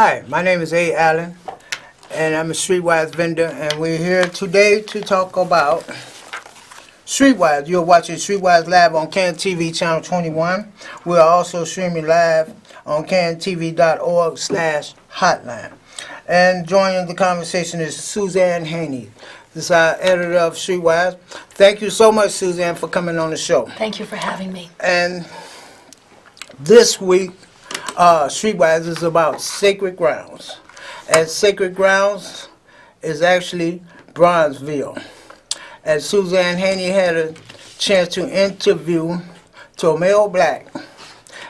Hi, my name is A. Allen, and I'm a Streetwise vendor, and we're here today to talk about Streetwise. You're watching Streetwise live on CAN TV channel 21. We're also streaming live on cantv.org/hotline. And joining the conversation is Suzanne Haney. This is our editor of Streetwise. Thank you so much, Suzanne, for coming on the show. Thank you for having me. And this week, Streetwise is about sacred grounds. And sacred grounds is actually Bronzeville. And Suzanne Haney had a chance to interview Tomeo Black.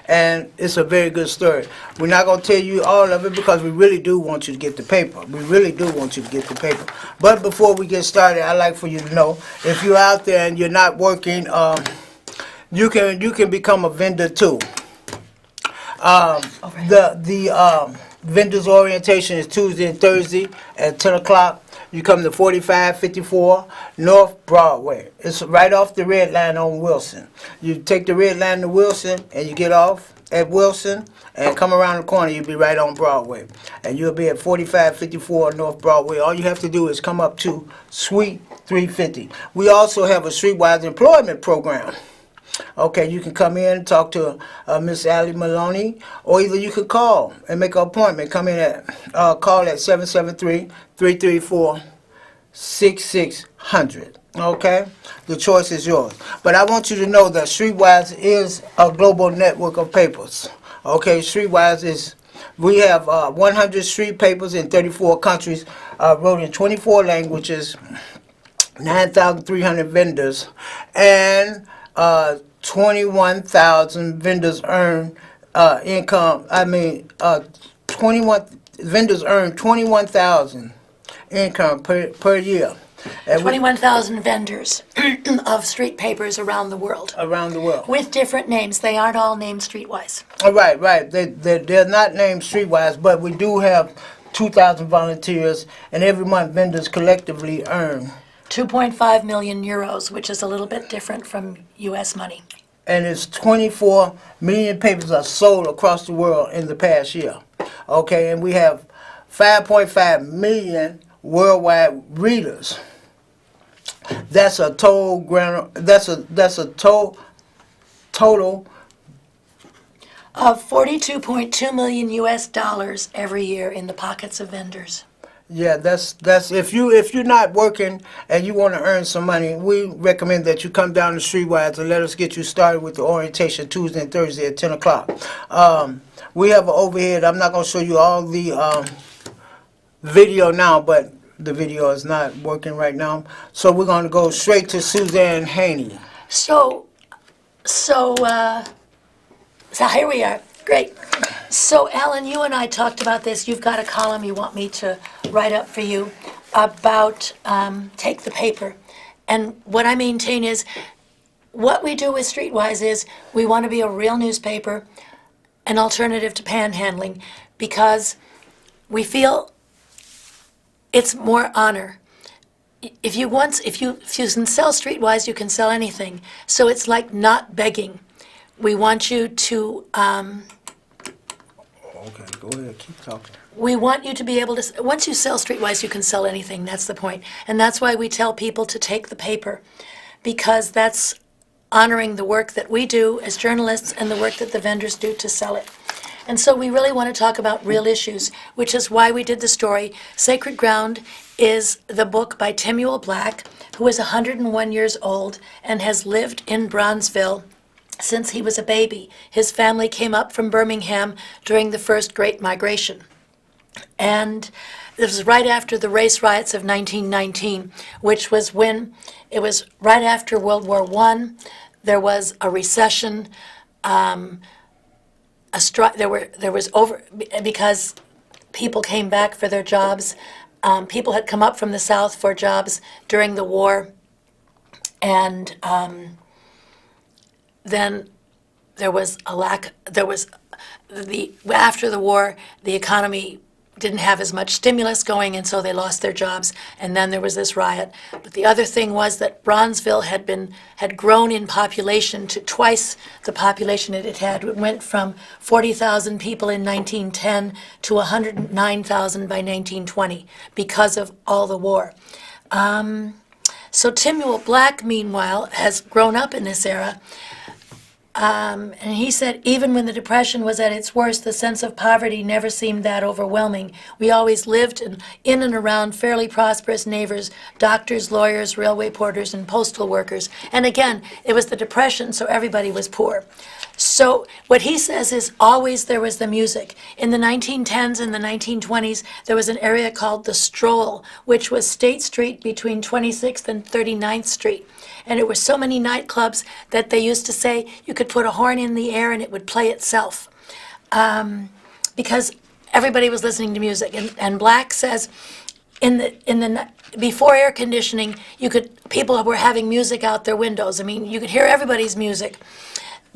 And it's a very good story. We're not going to tell you all of it because we really do want you to get the paper. We really do want you to get the paper. But before we get started, I'd like for you to know, if you're out there and you're not working, you can become a vendor too. The vendor's orientation is Tuesday and Thursday at 10 o'clock. You come to 4554 North Broadway. It's right off the red line on Wilson. You take the red line to Wilson and you get off at Wilson and come around the corner, you'll be right on Broadway. And you'll be at 4554 North Broadway. All you have to do is come up to Suite 350. We also have a Streetwise employment program. Okay, you can come in and talk to Miss Allie Maloney, or either you could call and make an appointment. Come in at call at 773-334-6600. Okay, the choice is yours. But I want you to know that Streetwise is a global network of papers. Okay, Streetwise is. We have 100 street papers in 34 countries, wrote in 24 languages, 9,300 vendors, and 21,000 vendors earn income. 21 vendors earn 21,000 income per year. 21,000 vendors of street papers around the world. Around the world. With different names. They aren't all named Streetwise. Right. They're not named Streetwise, but we do have 2,000 volunteers, and every month vendors collectively earn 2.5 million euros, which is a little bit different from U.S. money. And it's 24 million papers are sold across the world in the past year. Okay, and we have 5.5 million worldwide readers. That's a total total of 42.2 million U.S. dollars every year in the pockets of vendors. Yeah, that's if you're not working and you want to earn some money, we recommend that you come down to Streetwise and let us get you started with the orientation Tuesday and Thursday at 10 o'clock. We have an overhead. I'm not going to show you all the video now, but the video is not working right now. So we're going to go straight to Suzanne Haney. So here we are. Great. So, Alan, you and I talked about this. You've got a column you want me to write up for you about Take the Paper. And what I maintain is what we do with Streetwise is we want to be a real newspaper, an alternative to panhandling, because we feel it's more honor. If you can sell Streetwise, you can sell anything. So it's like not begging. We want you to Okay, go ahead, keep talking. we want you to be able to, once you sell Streetwise, you can sell anything. That's the point. And that's why we tell people to take the paper, because that's honoring the work that we do as journalists and the work that the vendors do to sell it. And so we really want to talk about real issues, which is why we did the story. Sacred Ground is the book by Tomeo Black, who is 101 years old and has lived in Bronzeville since he was a baby. His family came up from Birmingham during the first Great Migration. And this was right after the race riots of 1919, which was when it was right after World War I. There was a recession, because people came back for their jobs. People had come up from the South for jobs during the war, and then after the war, the economy didn't have as much stimulus going, and so they lost their jobs, and then there was this riot. But the other thing was that Bronzeville had grown in population to twice the population it had. It went from 40,000 people in 1910 to 109,000 by 1920 because of all the war. So Timuel Black, meanwhile, has grown up in this era. And he said, even when the Depression was at its worst, the sense of poverty never seemed that overwhelming. We always lived in and around fairly prosperous neighbors, doctors, lawyers, railway porters, and postal workers. And again, it was the Depression, so everybody was poor. So what he says is always there was the music. In the 1910s and the 1920s, there was an area called the Stroll, which was State Street between 26th and 39th Street. And there were so many nightclubs that they used to say you could put a horn in the air and it would play itself. Because everybody was listening to music. And Black says before air conditioning, people were having music out their windows. I mean, you could hear everybody's music.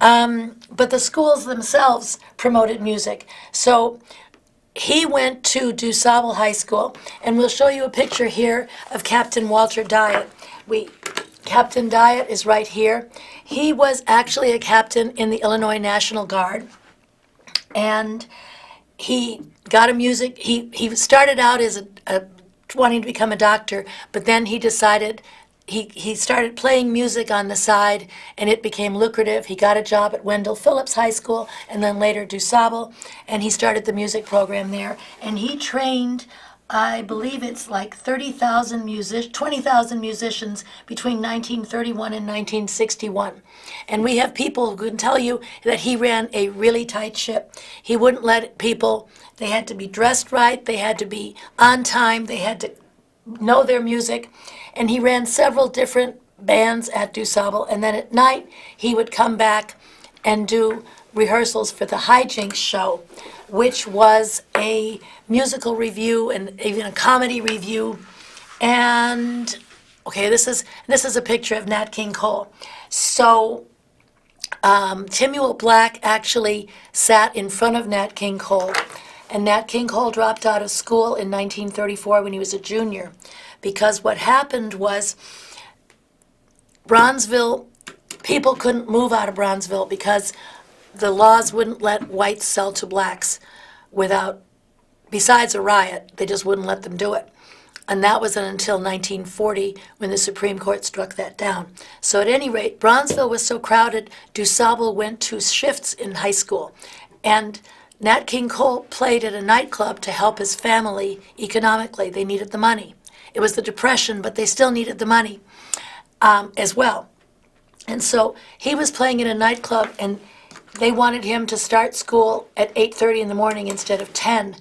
But the schools themselves promoted music. So he went to DuSable High School, and we'll show you a picture here of Captain Walter Diet. Captain Diet is right here. He was actually a captain in the Illinois National Guard, and he got a music. He started out as wanting to become a doctor, but then he decided he started playing music on the side, and it became lucrative. He got a job at Wendell Phillips High School, and then later DuSable, and he started the music program there. And he trained, I believe it's like 20,000 musicians between 1931 and 1961. And we have people who can tell you that he ran a really tight ship. He wouldn't let people, they had to be dressed right, they had to be on time, they had to know their music. And he ran several different bands at DuSable, and then at night he would come back and do rehearsals for the Hijinks show, which was a musical review and even a comedy review. And okay, this is a picture of Nat King Cole. So Timuel Black actually sat in front of Nat King Cole, and Nat King Cole dropped out of school in 1934 when he was a junior. Because what happened was Bronzeville, people couldn't move out of Bronzeville because the laws wouldn't let whites sell to blacks besides a riot, they just wouldn't let them do it. And that wasn't until 1940 when the Supreme Court struck that down. So at any rate, Bronzeville was so crowded, DuSable went to shifts in high school. And Nat King Cole played at a nightclub to help his family economically. They needed the money. It was the Depression, but they still needed the money as well. And so he was playing in a nightclub, and they wanted him to start school at 8:30 in the morning instead of 10,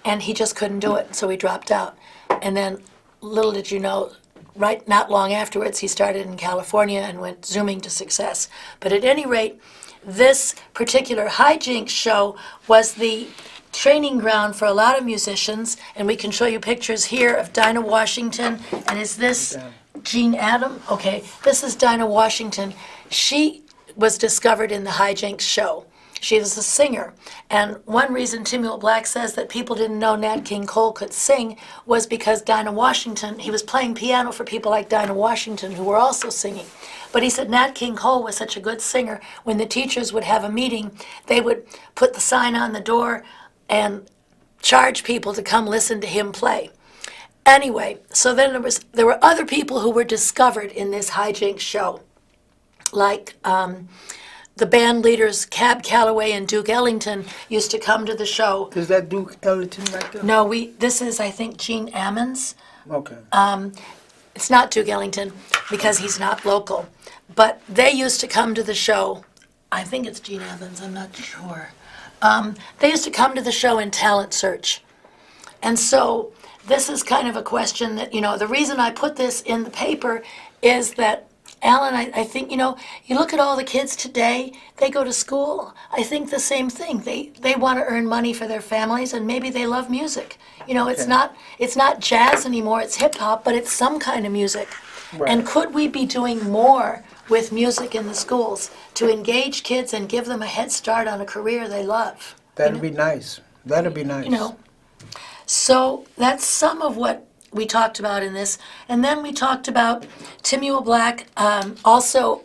and he just couldn't do it, so he dropped out. And then, little did you know, not long afterwards, he started in California and went zooming to success. But at any rate, this particular Hijinks show was the training ground for a lot of musicians, and we can show you pictures here of Dinah Washington. And is this Jean Adam? Okay, this is Dinah Washington. She was discovered in the Hijinks show. She was a singer, and one reason Timuel Black says that people didn't know Nat King Cole could sing was because Dinah Washington, he was playing piano for people like Dinah Washington who were also singing. But he said Nat King Cole was such a good singer, when the teachers would have a meeting, they would put the sign on the door and charge people to come listen to him play. Anyway, so then there were other people who were discovered in this Hijinks show, like the band leaders Cab Calloway and Duke Ellington used to come to the show. Is that Duke Ellington right there? No, this is, I think, Gene Ammons. Okay. It's not Duke Ellington because he's not local. But they used to come to the show. I think it's Gene Ammons, I'm not sure. They used to come to the show in Talent Search. And so this is kind of a question that, the reason I put this in the paper is that, Alan, I think, you look at all the kids today, they go to school. I think the same thing. They want to earn money for their families, and maybe they love music. It's not jazz anymore, it's hip hop, but it's some kind of music. Right. And could we be doing more with music in the schools to engage kids and give them a head start on a career they love? That'd be nice. That'd be nice. So that's some of what we talked about in this. And then we talked about Timuel Black. Also,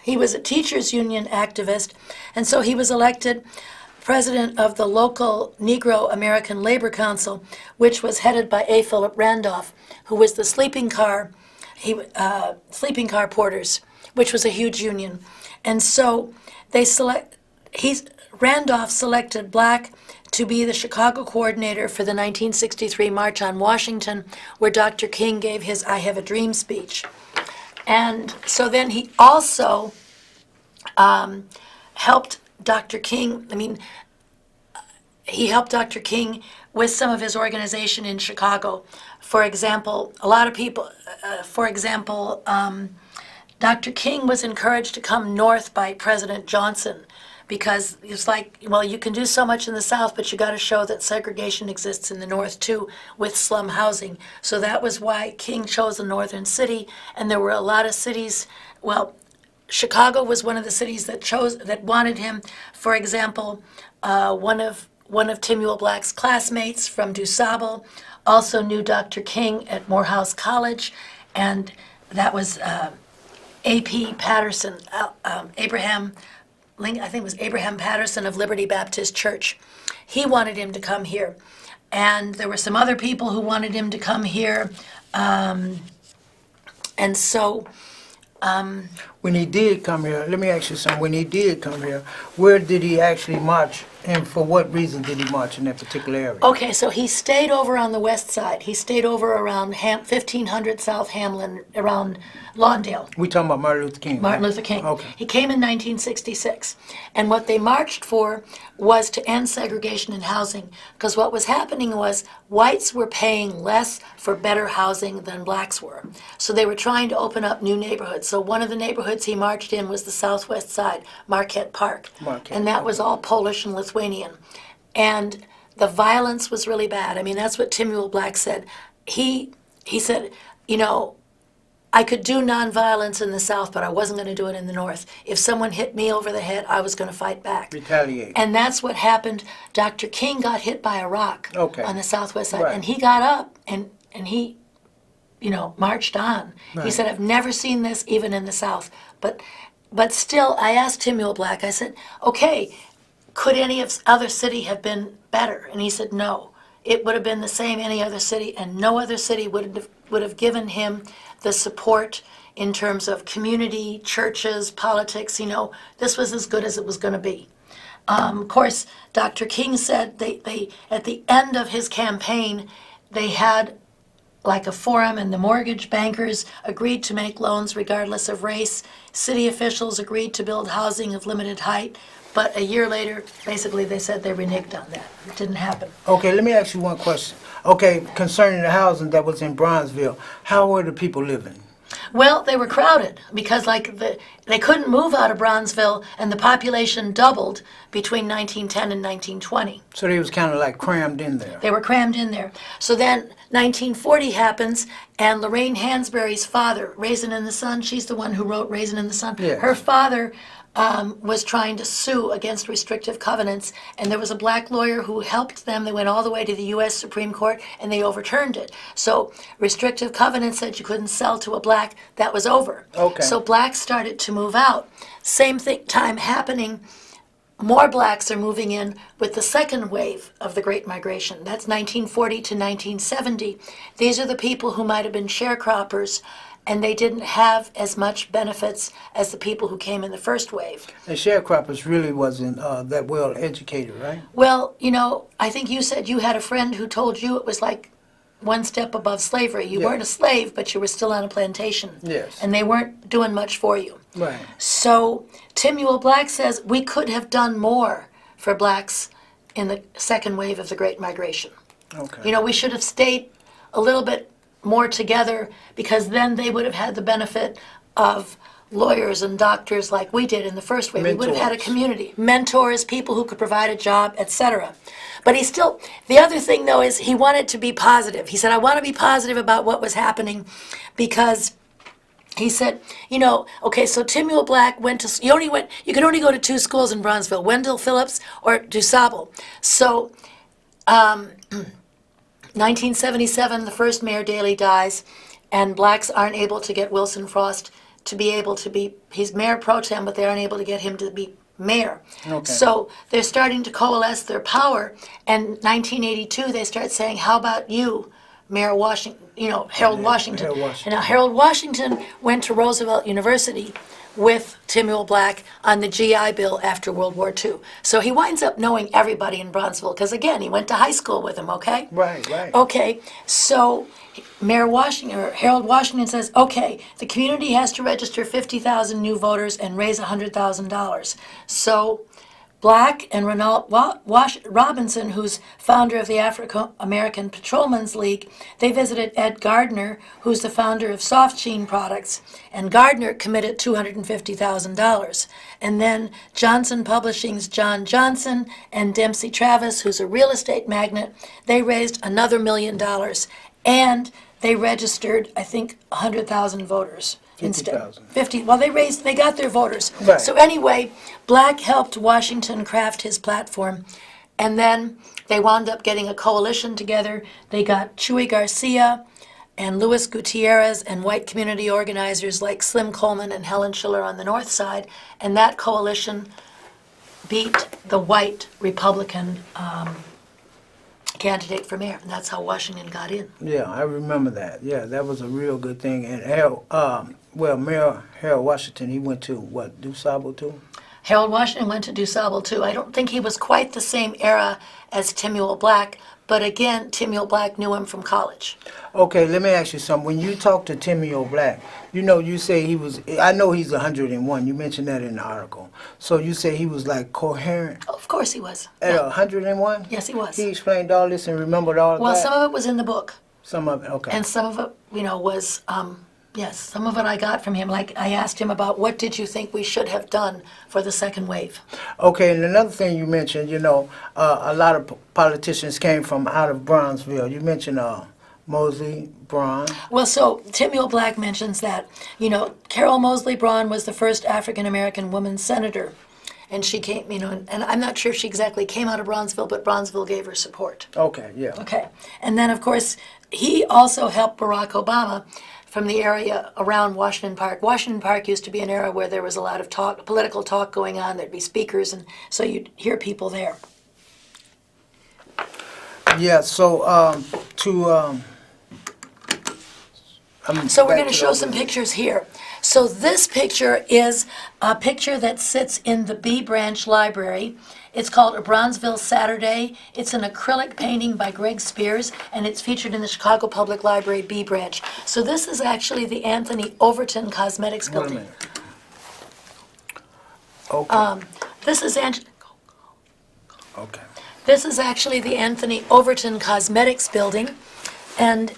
he was a teachers union activist, and so he was elected president of the local Negro American Labor Council, which was headed by A. Philip Randolph, who was the sleeping car porters, which was a huge union. And so Randolph selected Black to be the Chicago coordinator for the 1963 March on Washington, where Dr. King gave his I Have a Dream speech. And so then he also helped Dr. King, he helped Dr. King with some of his organization in Chicago. For example, Dr. King was encouraged to come north by President Johnson, because it's like, well, you can do so much in the South, but you got to show that segregation exists in the North too, with slum housing. So that was why King chose a northern city, and there were a lot of cities. Well, Chicago was one of the cities that wanted him. For example, one of Timuel Black's classmates from DuSable also knew Dr. King at Morehouse College, and that was A.P. Patterson, I think it was Abraham Patterson of Liberty Baptist Church. He wanted him to come here. And there were some other people who wanted him to come here. And so, When he did come here, let me ask you something. When he did come here, where did he actually march, and for what reason did he march in that particular area? okay, so he stayed over on the west side. He stayed over around 1500 South Hamlin, around Lawndale. We talking about Martin Luther King. Martin right? Luther King. Okay. He came in 1966. And what they marched for was to end segregation in housing, because what was happening was whites were paying less for better housing than blacks were. So they were trying to open up new neighborhoods. So one of the neighborhoods he marched in was the southwest side, Marquette Park. And that was all Polish and Lithuanian. And the violence was really bad. I mean, that's what Timuel Black said. He said, I could do nonviolence in the South, but I wasn't going to do it in the North. If someone hit me over the head, I was going to fight back. Retaliate. And that's what happened. Dr. King got hit by a rock Okay. on the southwest side, Right. and he got up and he, marched on. He Right. said, I've never seen this even in the South. But still, I asked Timuel Black, I said, okay, could any other city have been better? And he said, no. It would have been the same any other city, and no other city would have given him the support in terms of community, churches, politics. This was as good as it was going to be. Of course, Dr. King said they at the end of his campaign, they had like a forum, and the mortgage bankers agreed to make loans regardless of race. City officials agreed to build housing of limited height. But a year later, basically, they said they reneged on that. It didn't happen. Okay, let me ask you one question. Okay, concerning the housing that was in Bronzeville, how were the people living? Well, they were crowded because they couldn't move out of Bronzeville, and the population doubled between 1910 and 1920. So they was kind of like crammed in there. They were crammed in there. So then 1940 happens, and Lorraine Hansberry's father, Raisin in the Sun, she's the one who wrote Raisin in the Sun. Yes. Her father was trying to sue against restrictive covenants, and there was a black lawyer who helped them. They went all the way to the U.S. Supreme Court, and they overturned it. So restrictive covenants said you couldn't sell to a black. That was over. Okay. So blacks started to move out. Same time happening. More blacks are moving in with the second wave of the Great Migration. That's 1940 to 1970. These are the people who might have been sharecroppers, and they didn't have as much benefits as the people who came in the first wave. The sharecroppers really wasn't that well educated, right? Well, I think you said you had a friend who told you it was like one step above slavery. You Yeah. weren't a slave, but you were still on a plantation. Yes. And they weren't doing much for you. Right. So Timuel Black says we could have done more for blacks in the second wave of the Great Migration. Okay. We should have stayed a little bit more together, because then they would have had the benefit of lawyers and doctors like we did in the first wave. We would have had a Mentors. community, mentors, people who could provide a job, etc. But the other thing though is he wanted to be positive. He said, I want to be positive about what was happening, because he said, okay, so Timuel Black you could only go to two schools in Bronzeville, Wendell Phillips or DuSable. So 1977, the first Mayor Daley dies, and blacks aren't able to get Wilson Frost to be able to be, he's mayor pro tem, but they aren't able to get him to be mayor. Okay. So they're starting to coalesce their power, and 1982 they start saying, how about you, Mayor Washington, Harold Washington. Harold Washington. And now Harold Washington went to Roosevelt University with Timuel Black on the GI Bill after World War II. So he winds up knowing everybody in Bronzeville, because again, he went to high school with him, okay? Right, right. Okay, so Mayor Washington, or Harold Washington says, okay, the community has to register 50,000 new voters and raise $100,000. So Black and Ronald Robinson, who's founder of the African American Patrolmen's League, they visited Ed Gardner, who's the founder of Soft Sheen Products, and Gardner committed $250,000. And then Johnson Publishing's John Johnson and Dempsey Travis, who's a real estate magnate, they raised another $1 million, and they registered, I think, 100,000 voters. 50,000. 50. Well, they got their voters. Right. So anyway, Black helped Washington craft his platform, and then they wound up getting a coalition together. They got Chuy Garcia and Luis Gutierrez and white community organizers like Slim Coleman and Helen Schiller on the north side, and that coalition beat the white Republican candidate for mayor, and that's how Washington got in. Yeah, I remember that. Yeah, that was a real good thing. And Mayor Harold Washington, he went to what, DuSable too? Harold Washington went to DuSable too. I don't think he was quite the same era as Timuel Black, but again, Timuel Black knew him from college. Okay, let me ask you something. When you talk to Timuel Black, you say he was, I know he's 101. You mentioned that in the article. So you say he was like coherent Of course he was. at Yeah. 101? Yes, he was. He explained all this and remembered all of Well, that? some of it was in the book, Some of it, okay. and some of it, was, yes, some of it I got from him. Like, I asked him about what did you think we should have done for the second wave? Okay, and another thing you mentioned, a lot of politicians came from out of Bronzeville. You mentioned Mosley, Braun. Well, so Timuel Black mentions that, Carol Mosley Braun was the first African-American woman senator. And she came, and I'm not sure if she exactly came out of Bronzeville, but Bronzeville gave her support. Okay, yeah. Okay. And then, of course, he also helped Barack Obama from the area around Washington Park. Washington Park used to be an area where there was a lot of talk, political talk going on. There'd be speakers, and so you'd hear people there. Yeah, so So we're going to show some pictures here. So this picture is a picture that sits in the B Branch Library. It's called A Bronzeville Saturday. It's an acrylic painting by Greg Spears, and it's featured in the Chicago Public Library B Branch. So this is actually the Anthony Overton Cosmetics Wait a building. minute. Okay, This is okay. This is actually the Anthony Overton Cosmetics building and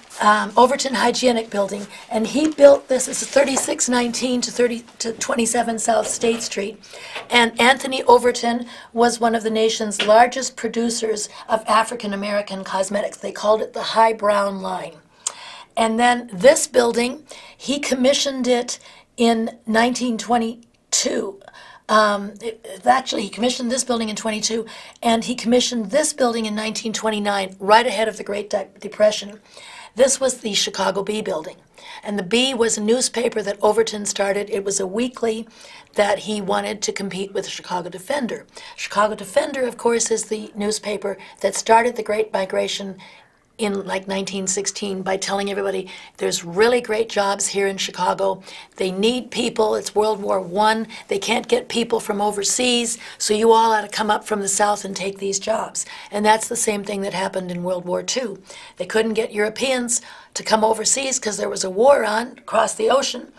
Overton Hygienic building. And he built this, it's 3619 to 27 South State Street. And Anthony Overton was one of the nation's largest producers of African American cosmetics. They called it the High Brown line. And then this building, he commissioned it in 1922. Actually, he commissioned this building in 22, and he commissioned this building in 1929, right ahead of the Great Depression. This was the Chicago Bee building. And the Bee was a newspaper that Overton started. It was a weekly that he wanted to compete with the Chicago Defender. Chicago Defender, of course, is the newspaper that started the Great Migration in like 1916 by telling everybody there's really great jobs here in Chicago. They need people. It's World War I. They can't get people from overseas, so you all ought to come up from the South and take these jobs. And that's the same thing that happened in World War II. They couldn't get Europeans to come overseas because there was a war on across the ocean.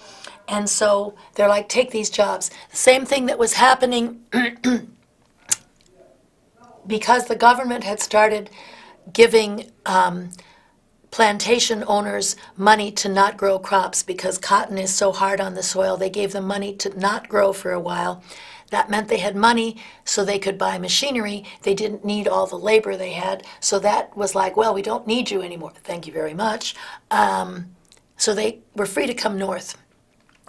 And so they're like, take these jobs. The same thing that was happening because the government had started giving plantation owners money to not grow crops because cotton is so hard on the soil. They gave them money to not grow for a while. That meant they had money so they could buy machinery. They didn't need all the labor they had. So that was like, well, we don't need you anymore. Thank you very much. So they were free to come north.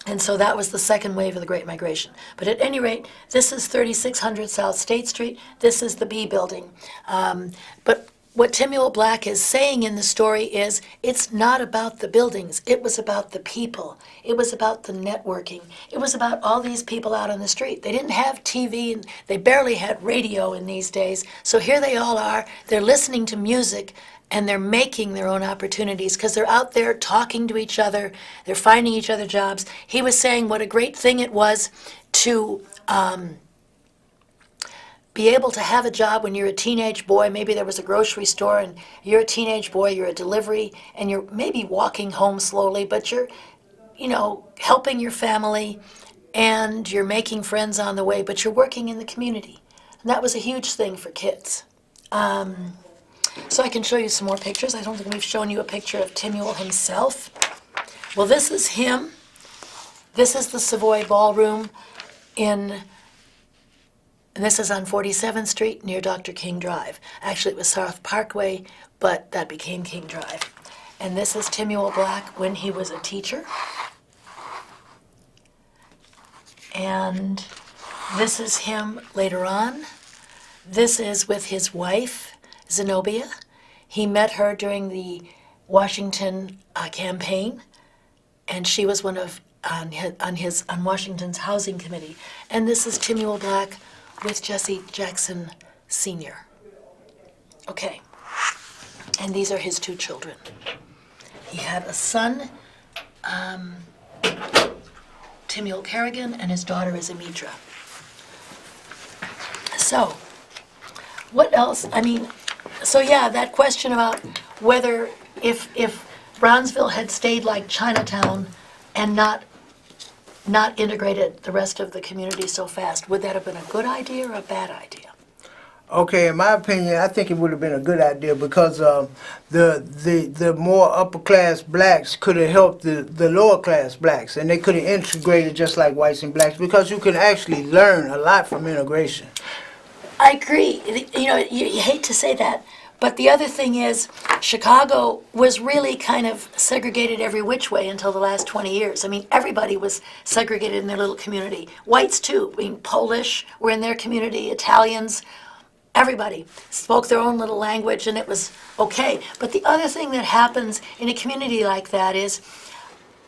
And so that was the second wave of the Great Migration. But at any rate, this is 3600 South State Street. This is the B building. But what Timuel Black is saying in the story is it's not about the buildings. It was about the people. It was about the networking. It was about all these people out on the street. They didn't have TV and they barely had radio in these days. So here they all are. They're listening to music and they're making their own opportunities because they're out there talking to each other. They're finding each other jobs. He was saying what a great thing it was to be able to have a job when you're a teenage boy. Maybe there was a grocery store and you're a teenage boy, you're a delivery, and you're maybe walking home slowly, but you're, helping your family and you're making friends on the way, but you're working in the community. And that was a huge thing for kids. So I can show you some more pictures. I don't think we've shown you a picture of Timuel himself. Well, this is him. This is the Savoy Ballroom and this is on 47th Street near Dr. King Drive. Actually, it was South Parkway, but that became King Drive. And this is Timuel Black when he was a teacher. And this is him later on. This is with his wife, Zenobia. He met her during the Washington campaign, and she was one of on Washington's housing committee. And this is Timuel Black with Jesse Jackson Sr. Okay, and these are his two children. He had a son, Timuel Kerrigan, and his daughter is Amidra. So, what else? That question about whether if Brownsville had stayed like Chinatown and not integrated the rest of the community so fast, would that have been a good idea or a bad idea? Okay, in my opinion, I think it would have been a good idea because the more upper class blacks could have helped the lower class blacks, and they could have integrated just like whites and blacks, because you can actually learn a lot from integration. I agree. You hate to say that, but the other thing is Chicago was really kind of segregated every which way until the last 20 years. I mean, everybody was segregated in their little community. Whites too. Polish were in their community, Italians. Everybody spoke their own little language, and it was okay. But the other thing that happens in a community like that is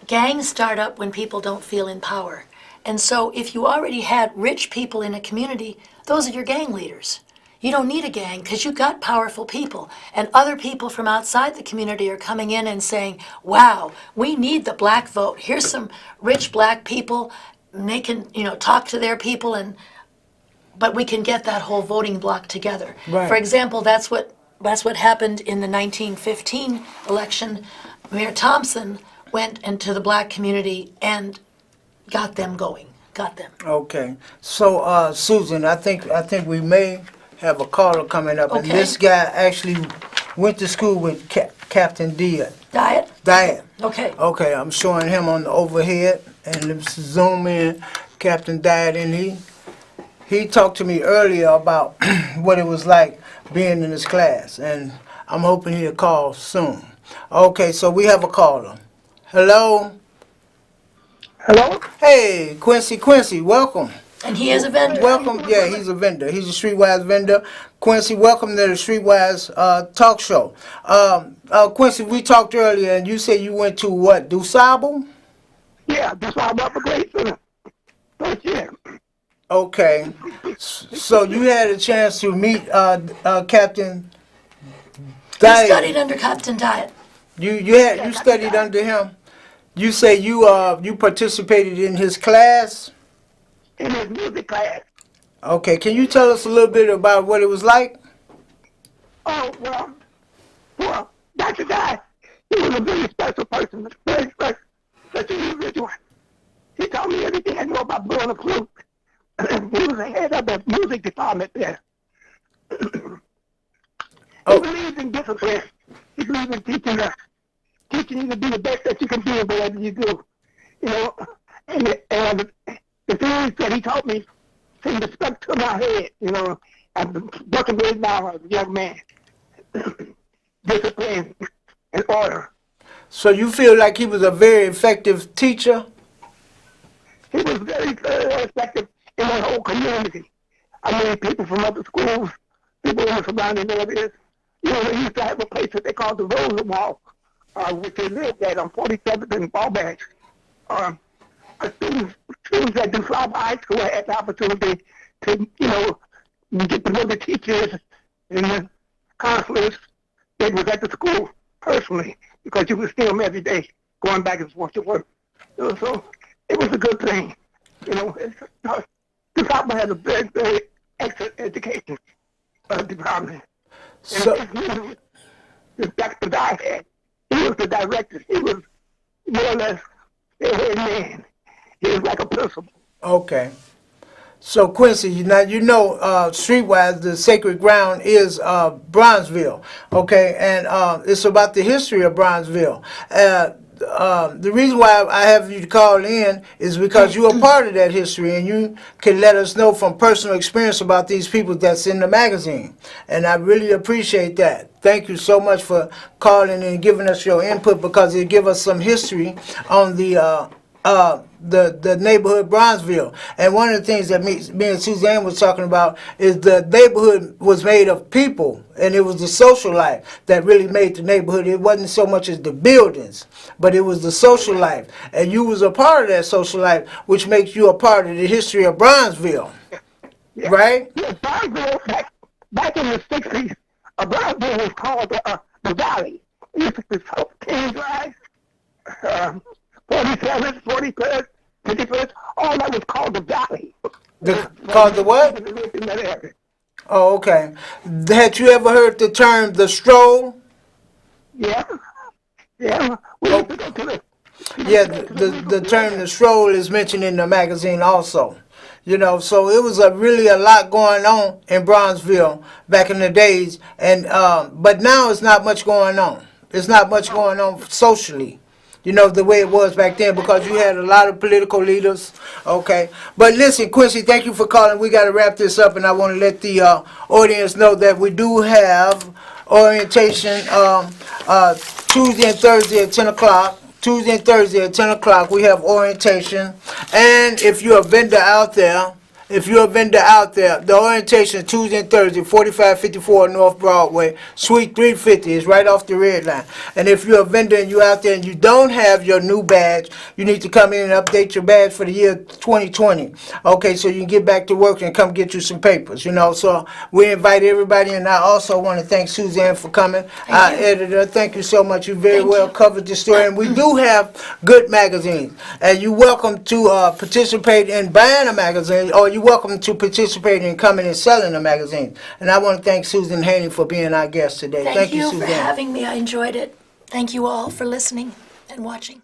gangs start up when people don't feel in power. And so if you already had rich people in a community, those are your gang leaders. You don't need a gang because you got powerful people. And other people from outside the community are coming in and saying, wow, we need the black vote. Here's some rich black people. And they can, talk to their people, but we can get that whole voting block together. Right. For example, that's what happened in the 1915 election. Mayor Thompson went into the black community and got them going. Got them. Okay, so Susan, I think we may have a caller coming up, and Okay. this guy actually went to school with Captain Diet. Diet? Okay. Okay, I'm showing him on the overhead, and let's zoom in, Captain Diet, and he talked to me earlier about what it was like being in his class, and I'm hoping he'll call soon. Okay, so we have a caller. Hello? Hello? Hey, Quincy, welcome. And he is a vendor. Welcome, yeah, he's a vendor. He's a Streetwise vendor. Quincy, welcome to the Streetwise talk show. Quincy, we talked earlier, and you said you went to what, DuSable? Yeah, that's why I'm up for grade for first year. Okay, so you had a chance to meet Captain He Diet. studied under Captain Diet. You studied under him. You say you participated in his class. In his music class. Okay, can you tell us a little bit about what it was like? Oh, well, Dr. Guy, he was a very special person, very special, such an individual. He taught me everything I know about blowing a flute. He was the head of the music department there. He believes in discipline. He believes in teaching you to be the best that you can be in whatever you do. And the things that he taught me seemed to stuck to my head, I've been working with now as a young man. Discipline and order. So you feel like he was a very effective teacher? He was very, very effective in the whole community. I mean, people from other schools, people in the surrounding areas, You know, they used to have a place that they called the Rosenwald, which they lived at on 47th and Ballback. Students that do fly by high school had the opportunity to, you know, get to know the teachers and the counselors that was at the school personally, because you would see them every day going back and forth to work. So it was a good thing. You know, the South has a very, very excellent education department. So, And the Dr. Dye had, he was the director. He was more or less the head man. He was like a principal. okay. So Quincy, now you know Streetwise, the sacred ground is Bronzeville, okay, and it's about the history of Bronzeville. The reason why I have you to call in is because you are part of that history, and you can let us know from personal experience about these people that's in the magazine, and I really appreciate that. Thank you so much for calling and giving us your input, because it gives us some history on the neighborhood Bronzeville. And one of the things that me and Suzanne was talking about is the neighborhood was made of people, and it was the social life that really made the neighborhood. It wasn't so much as the buildings, but it was the social life. And you was a part of that social life, which makes you a part of the history of Bronzeville. Yeah. Right? Yeah, Bronzeville, back in the 60s, Bronzeville was called the Valley. It used to be King Drive, 47th, 41st, 51st, all that was called the Valley. Called the what? In that area. Oh, okay. Had you ever heard the term the stroll? Yeah. Yeah. We used to go to the... Yeah, the term the stroll is mentioned in the magazine also. You know, so it was really a lot going on in Bronzeville back in the days, and but now it's not much going on. It's not much going on socially, you know, the way it was back then, because you had a lot of political leaders, okay? But listen, Quincy, thank you for calling. We got to wrap this up, and I want to let the audience know that we do have orientation Tuesday and Thursday at 10 o'clock. Tuesday and Thursday at 10 o'clock, we have orientation. And if you're a vendor out there, the orientation is Tuesday and Thursday, 4554 North Broadway, Suite 350 is right off the red line. And if you're a vendor and you're out there and you don't have your new badge, you need to come in and update your badge for the year 2020. Okay, so you can get back to work and come get you some papers, you know. So we invite everybody, and I also want to thank Suzanne for coming, our editor. Thank you so much. You very well covered the story. And we do have good magazines, and you're welcome to participate in buying a magazine, or you're welcome to participate in coming and selling a magazine. And I want to thank Susan Haney for being our guest today. Thank you Suzanne. for having me. I enjoyed it. Thank you all for listening and watching.